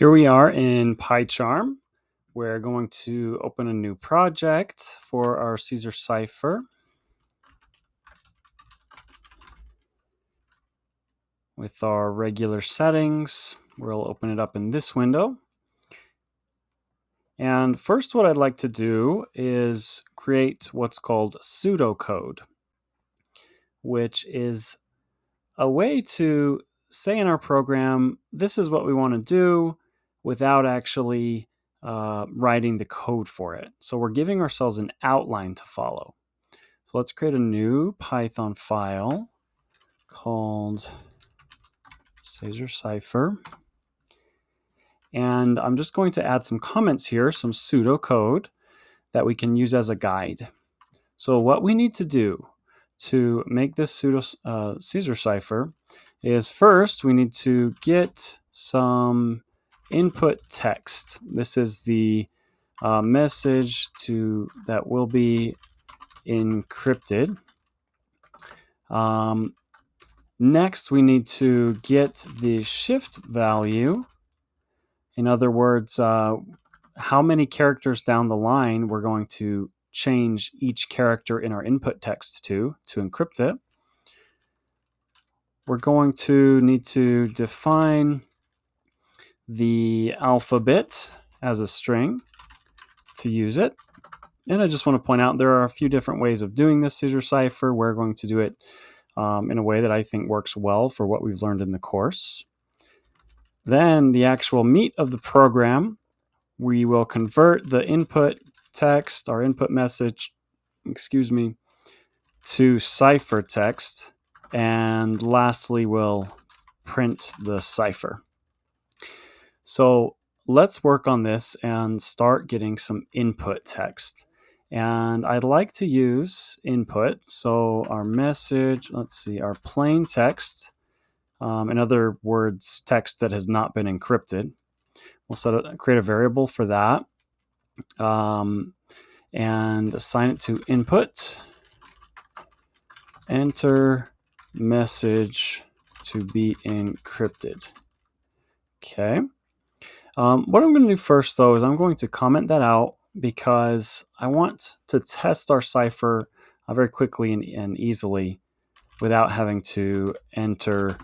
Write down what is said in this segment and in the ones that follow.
Here we are in PyCharm. We're going to open a new project for our Caesar Cipher with our regular settings. We'll open it up in this window. And first, what I'd like to do is create what's called pseudocode, which is a way to say in our program, this is what we want to do without actually writing the code for it. So we're giving ourselves an outline to follow. So let's create a new Python file called Caesar Cipher. And I'm just going to add some comments here, some pseudocode that we can use as a guide. So what we need to do to make this Caesar Cipher is first we need to get some input text. This is the message that will be encrypted. Next, we need to get the shift value. In other words, how many characters down the line we're going to change each character in our input text to encrypt it. We're going to need to define the alphabet as a string to use it. And I just want to point out there are a few different ways of doing this Caesar Cipher. We're going to do it in a way that I think works well for what we've learned in the course. Then the actual meat of the program, we will convert the input text, our input message, to ciphertext. And lastly, we'll print the cipher. So let's work on this and start getting some input text. And I'd like to use input. So our message, our plain text, in other words, text that has not been encrypted. We'll create a variable for that and assign it to input. Enter message to be encrypted. Okay. What I'm going to do first, though, is I'm going to comment that out because I want to test our cipher very quickly and easily without having to enter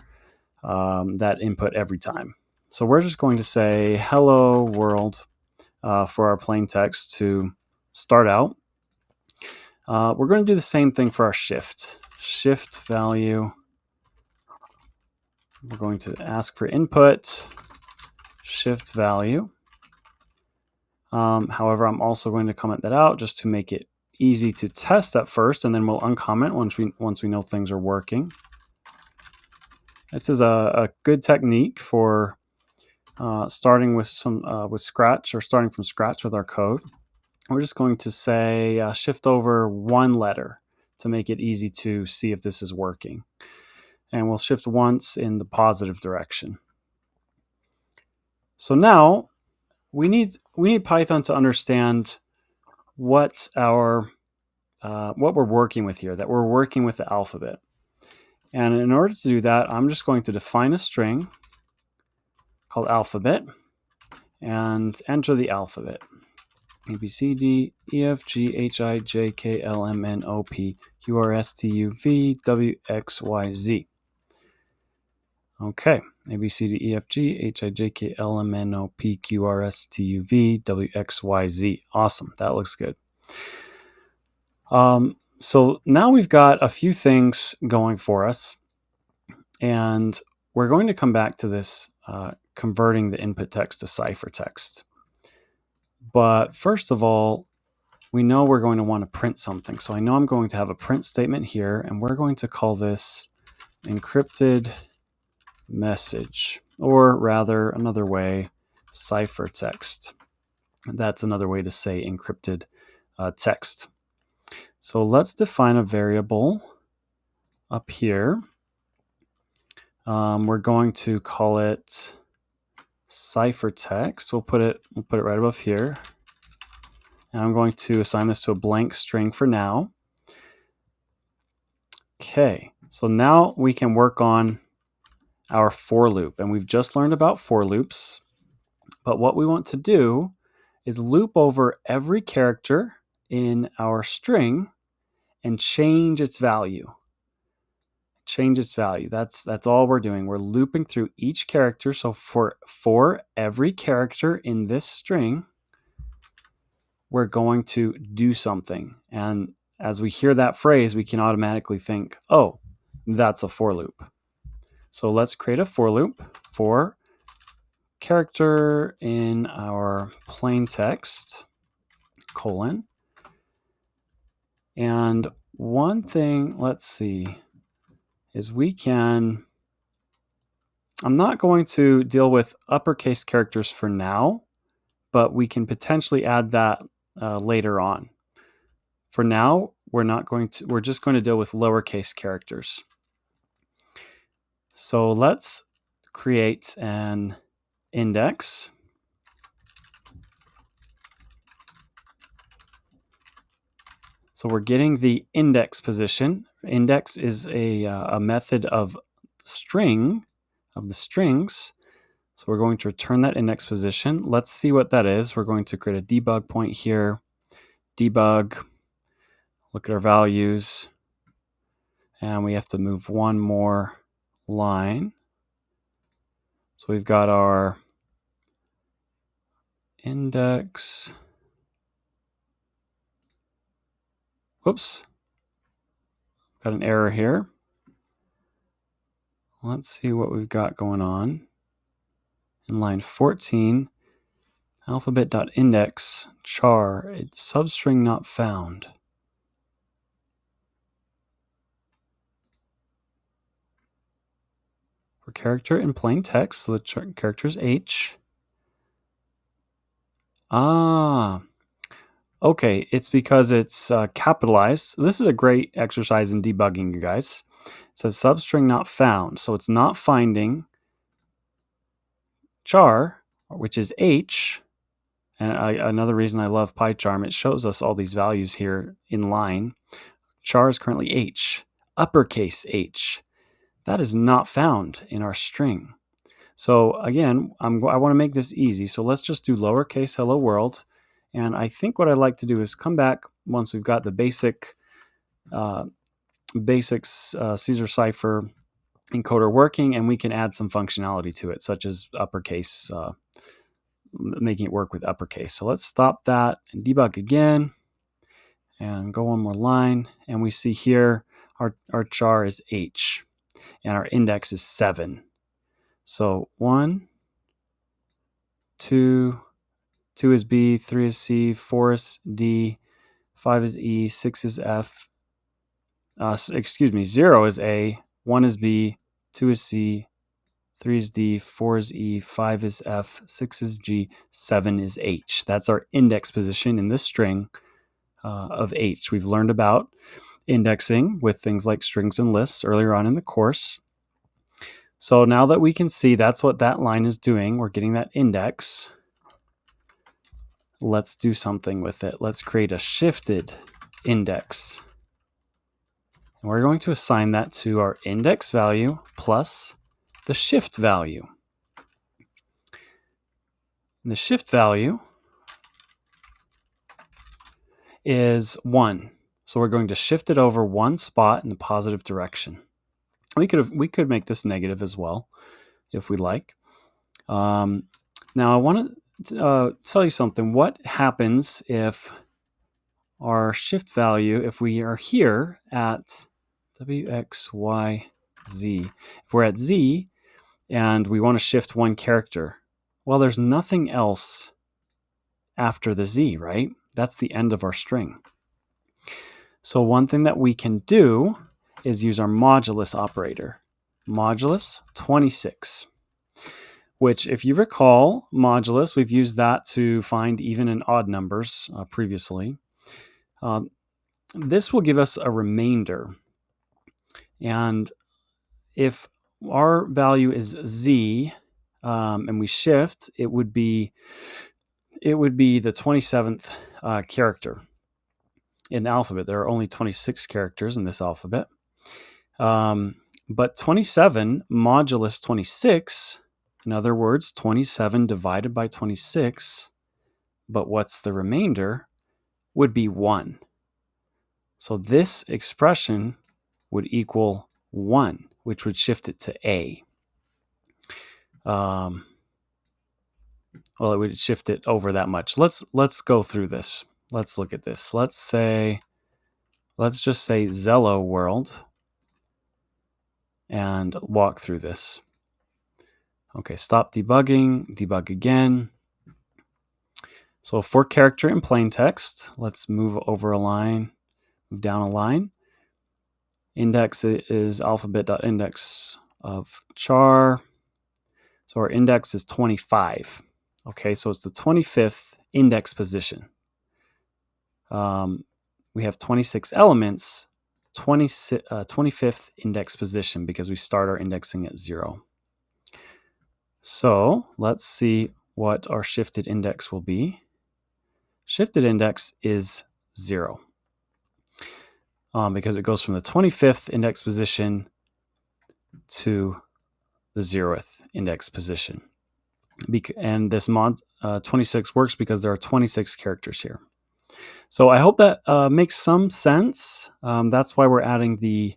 that input every time. So we're just going to say hello world for our plain text to start out. We're going to do the same thing for our shift value. We're going to ask for input shift value. However, I'm also going to comment that out just to make it easy to test at first, and then we'll uncomment once we know things are working. This is a good technique for starting with scratch or starting from scratch with our code. We're just going to say shift over one letter to make it easy to see if this is working. And we'll shift once in the positive direction. So now we need Python to understand what we're working with here, that we're working with the alphabet. And in order to do that, I'm just going to define a string called alphabet and enter the alphabet. A, B, C, D, E, F, G, H, I, J, K, L, M, N, O, P, Q, R, S, T, U, V, W, X, Y, Z. Okay, A, B, C, D, E, F, G, H, I, J, K, L, M, N, O, P, Q, R, S, T, U, V, W, X, Y, Z. Awesome, that looks good. So now we've got a few things going for us, and we're going to come back to this converting the input text to ciphertext. But first of all, we know we're going to want to print something. So I know I'm going to have a print statement here, and we're going to call this encrypted message, or rather another way, ciphertext. That's another way to say encrypted text. So let's define a variable up here. We're going to call it ciphertext. We'll put it right above here. And I'm going to assign this to a blank string for now. Okay, so now we can work on our for loop. And we've just learned about for loops. But what we want to do is loop over every character in our string and change its value. That's all we're doing. We're looping through each character. So for every character in this string, we're going to do something. And as we hear that phrase, we can automatically think, oh, that's a for loop. So let's create a for loop for character in our plain text, colon. And one thing, let's see, is I'm not going to deal with uppercase characters for now, but we can potentially add that later on. For now, we're just going to deal with lowercase characters. So let's create an index. So we're getting the index position. Index is a method of the strings. So we're going to return that index position. Let's see what that is. We're going to create a debug point here. Debug. Look at our values. And we have to move one more line. So we've got our index. Whoops. Got an error here. Let's see what we've got going on. In line 14, alphabet.index char, substring not found. For character in plain text, so the character is H. Okay, it's because it's capitalized. So this is a great exercise in debugging, you guys. It says substring not found, so it's not finding char, which is H. And another reason I love PyCharm, it shows us all these values here in line. Char is currently H, uppercase H. That is not found in our string. So again, I want to make this easy. So let's just do lowercase hello world. And I think what I'd like to do is come back once we've got the basics Caesar Cipher encoder working, and we can add some functionality to it, such as uppercase, making it work with uppercase. So let's stop that and debug again and go one more line. And we see here our char is H and our index is 7. So 1, 2, 2 is B, 3 is C, 4 is D, 5 is E, 6 is F. 0 is A, 1 is B, 2 is C, 3 is D, 4 is E, 5 is F, 6 is G, 7 is H. That's our index position in this string of H. We've learned about indexing with things like strings and lists earlier on in the course. So now that we can see that's what that line is doing, we're getting that index. Let's do something with it. Let's create a shifted index. And we're going to assign that to our index value plus the shift value. And the shift value is 1. So we're going to shift it over one spot in the positive direction. We could make this negative as well, if we like. Now I want to tell you something. What happens if our shift value, if we are here at W, X, Y, Z, if we're at Z and we want to shift one character, well, there's nothing else after the Z, right? That's the end of our string. So one thing that we can do is use our modulus operator, modulus 26, which if you recall, modulus, we've used that to find even and odd numbers previously. This will give us a remainder. And if our value is Z and we shift, it would be the 27th character in the alphabet. There are only 26 characters in this alphabet. But 27 modulus 26, In other words, 27 divided by 26, but what's the remainder, would be 1. So this expression would equal 1, which would shift it to A. Well, it would shift it over that much. Let's go through this. Let's look at this. Let's just say Zello world and walk through this. Okay, stop debugging, debug again. So for character in plain text, let's move over a line, move down a line. Index is alphabet.index of char. So our index is 25. Okay, so it's the 25th index position. We have 26 elements, 25th index position because we start our indexing at 0. So let's see what our shifted index will be. Shifted index is 0 because it goes from the 25th index position to the 0th index position. And this mod 26 works because there are 26 characters here. So I hope that makes some sense. That's why we're adding the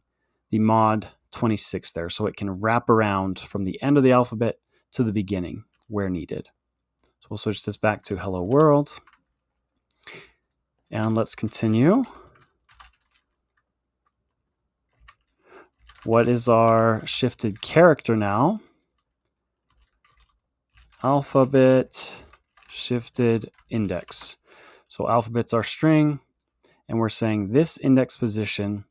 mod 26 there, so it can wrap around from the end of the alphabet to the beginning where needed. So we'll switch this back to hello world. And let's continue. What is our shifted character now? Alphabet shifted index. So alphabet's our string, and we're saying this index position,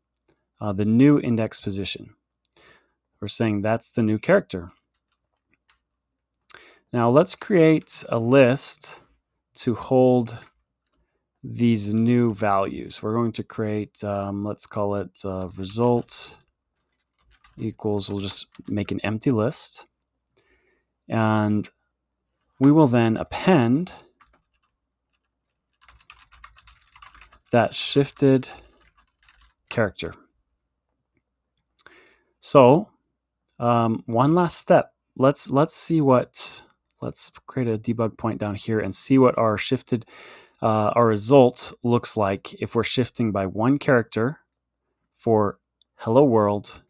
the new index position. We're saying that's the new character. Now let's create a list to hold these new values. We're going to create, let's call it result equals, we'll just make an empty list. And we will then append that shifted character. So one last step. Let's create a debug point down here and see what our shifted our result looks like if we're shifting by one character for hello world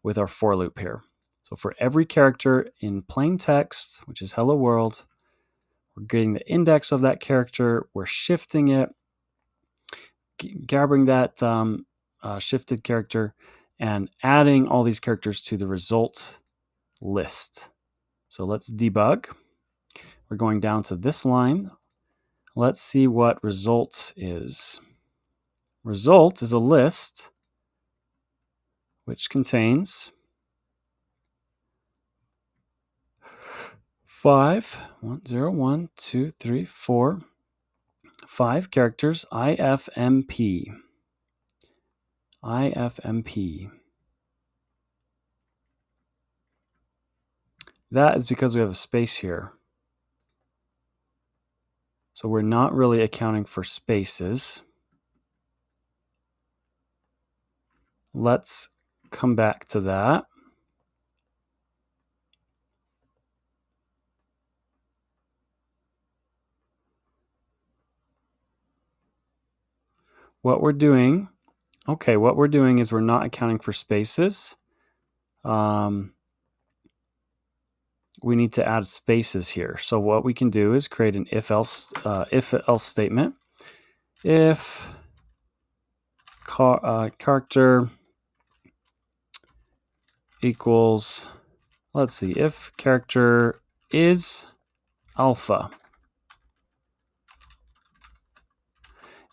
with our for loop here. So for every character in plain text, which is hello world, we're getting the index of that character, we're shifting it, grabbing that shifted character and adding all these characters to the result list. So let's debug. We're going down to this line. Let's see what result is. Result is a list which contains 5 characters, IFMP. IFMP. That is because we have a space here. So we're not really accounting for spaces. Let's come back to that. What we're doing is we're not accounting for spaces. We need to add spaces here. So what we can do is create an if-else statement. If character equals, let's see, if character is alpha.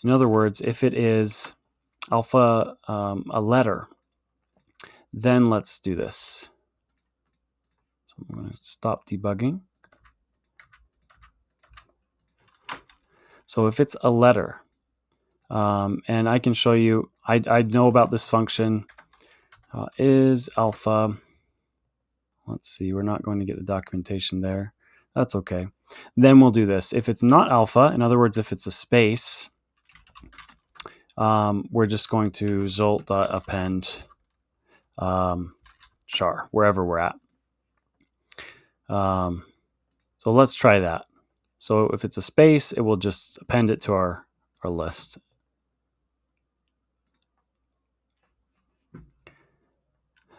In other words, if it is alpha, a letter, then let's do this. So I'm going to stop debugging. So if it's a letter, and I can show you, I know about this function, is alpha. Let's see, we're not going to get the documentation there. That's okay. Then we'll do this. If it's not alpha, in other words, if it's a space, we're just going to result.append char, wherever we're at. So let's try that. So if it's a space, it will just append it to our list.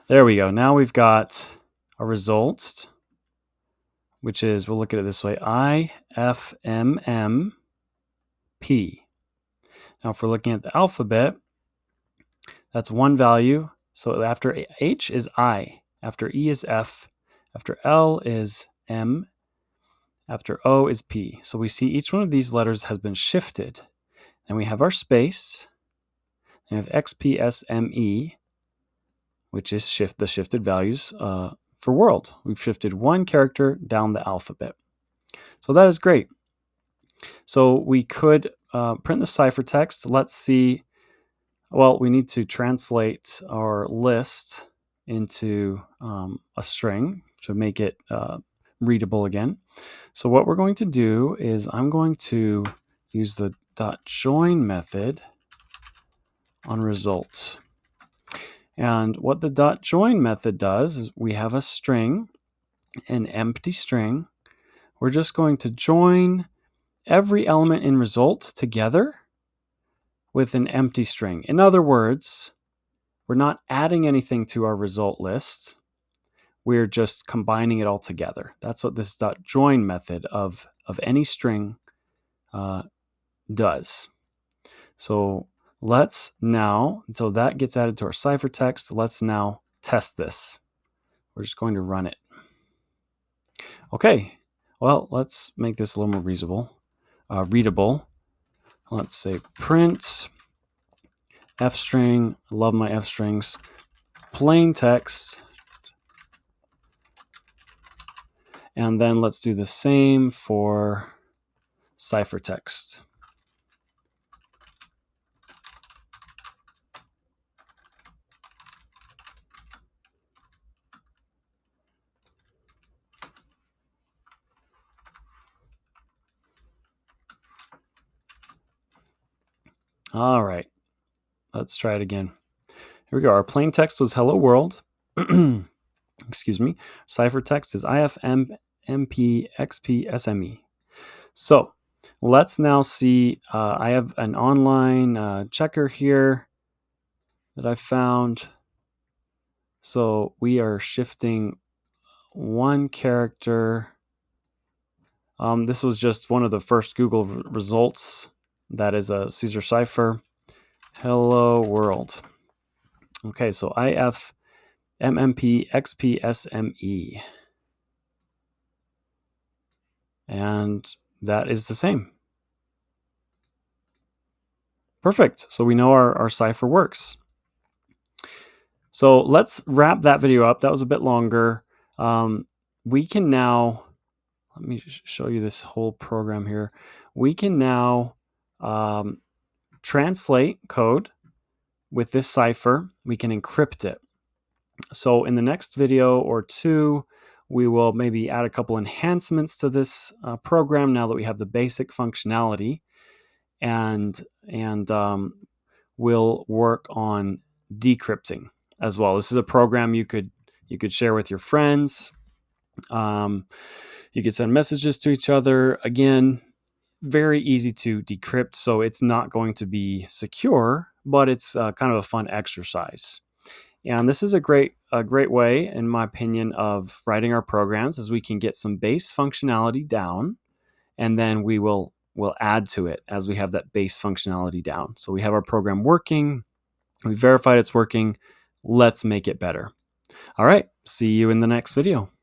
There we go. Now we've got our results, which is, we'll look at it this way, IFMMP. Now if we're looking at the alphabet, that's one value. So after H is I, after E is F, after L is M, after O is P. So we see each one of these letters has been shifted. And we have our space, and we have X, P, S, M, E, which is the shifted values for world. We've shifted one character down the alphabet. So that is great. So we could print the ciphertext. Let's see. Well, we need to translate our list into a string to make it readable again. So what we're going to do is I'm going to use the .join method on results. And what the .join method does is we have a string, an empty string. We're just going to join every element in result together with an empty string. In other words, we're not adding anything to our result list. We're just combining it all together. That's what this .join method of any string does. So let's now, so that gets added to our ciphertext. Let's now test this. We're just going to run it. Okay, well, let's make this a little more readable. Let's say print f string. I love my f strings. Plain text. And then let's do the same for ciphertext. All right, let's try it again. Here we go. Our plain text was hello world. Excuse me. Ciphertext is IFMMPXPSME. So let's now see. I have an online checker here that I found. So we are shifting one character. This was just one of the first Google results. That is a Caesar Cipher. Hello world. Okay, so IFMMPXPSME. And that is the same. Perfect. So we know our cipher works. So let's wrap that video up. That was a bit longer. We can now, let me show you this whole program here. We can now translate code with this cipher. We can encrypt it. So in the next video or two, we will maybe add a couple enhancements to this program now that we have the basic functionality, and we'll work on decrypting as well. This is a program you could share with your friends. You could send messages to each other. Again, very easy to decrypt, so it's not going to be secure, but it's kind of a fun exercise. And this is a great way, in my opinion, of writing our programs, as we can get some base functionality down, and then we'll add to it as we have that base functionality down. So we have our program working. We verified it's working. Let's make it better. All right. See you in the next video.